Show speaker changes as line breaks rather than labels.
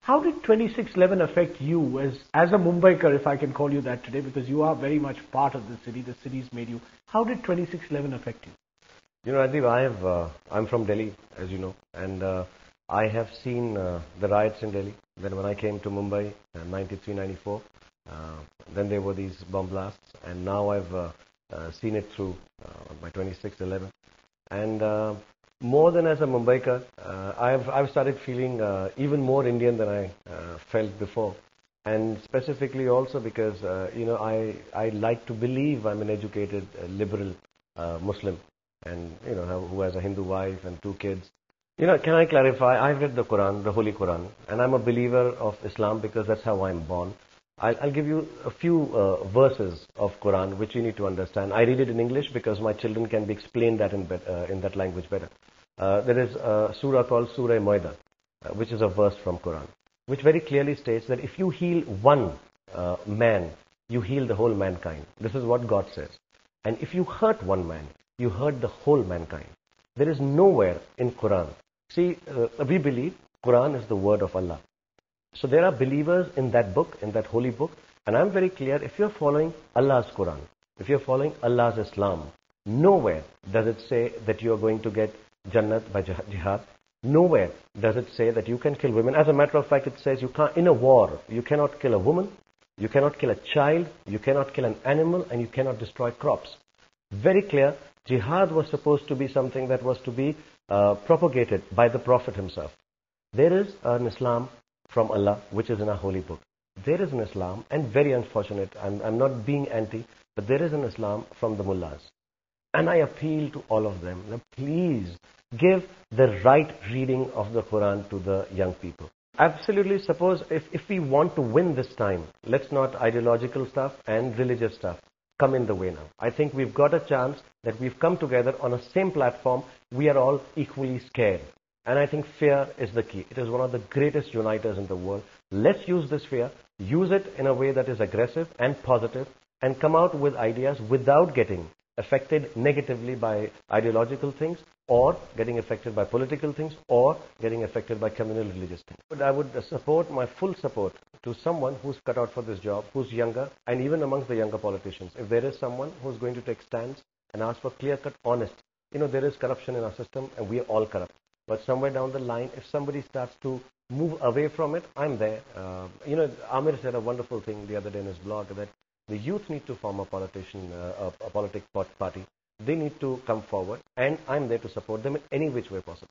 How did 26/11 affect you as a Mumbaiker, if I can call you that today, because you are very much part of the city's made you. How did 26/11 affect you?
You know, Rajiv, I'm from Delhi, as you know, and I have seen the riots in Delhi. Then when I came to Mumbai in 93, 94, then there were these bomb blasts, and now I've seen it through by 26/11. And more than as a Mumbaiker, I've started feeling even more Indian than I felt before. And specifically also because, I like to believe I'm an educated, liberal Muslim, and, who has a Hindu wife and 2 kids. Can I clarify? I've read the Quran, the Holy Quran, and I'm a believer of Islam because that's how I'm born. I'll give you a few verses of Quran which you need to understand. I read it in English because my children can be explained that in that language better. There is a surah called Surah Maida, which is a verse from Quran, which very clearly states that if you heal one man, you heal the whole mankind. This is what God says. And if you hurt one man, you hurt the whole mankind. There is nowhere in Quran. See, we believe Quran is the word of Allah. So there are believers in that book, in that holy book, and I'm very clear, if you're following Allah's Quran, if you're following Allah's Islam, nowhere does it say that you're going to get Jannat by jihad. Nowhere does it say that you can kill women. As a matter of fact, it says you can't, in a war, you cannot kill a woman, you cannot kill a child, you cannot kill an animal, and you cannot destroy crops. Very clear, jihad was supposed to be something that was to be propagated by the Prophet himself. There is an Islam from Allah, which is in our holy book. There is an Islam, and very unfortunate, I'm not being anti, but there is an Islam from the mullahs. And I appeal to all of them, now please give the right reading of the Quran to the young people. Absolutely, suppose if we want to win this time, let's not ideological stuff and religious stuff come in the way now. I think we've got a chance that we've come together on a same platform. We are all equally scared. And I think fear is the key. It is one of the greatest uniters in the world. Let's use this fear, use it in a way that is aggressive and positive, and come out with ideas without getting affected negatively by ideological things, or getting affected by political things, or getting affected by communal religious things. But I would support, my full support, to someone who's cut out for this job, who's younger, and even amongst the younger politicians. If there is someone who's going to take stands and ask for clear-cut, honest, there is corruption in our system, and we are all corrupt. But somewhere down the line, if somebody starts to move away from it, I'm there. Amir said a wonderful thing the other day in his blog that the youth need to form a political party. They need to come forward, and I'm there to support them in any which way possible.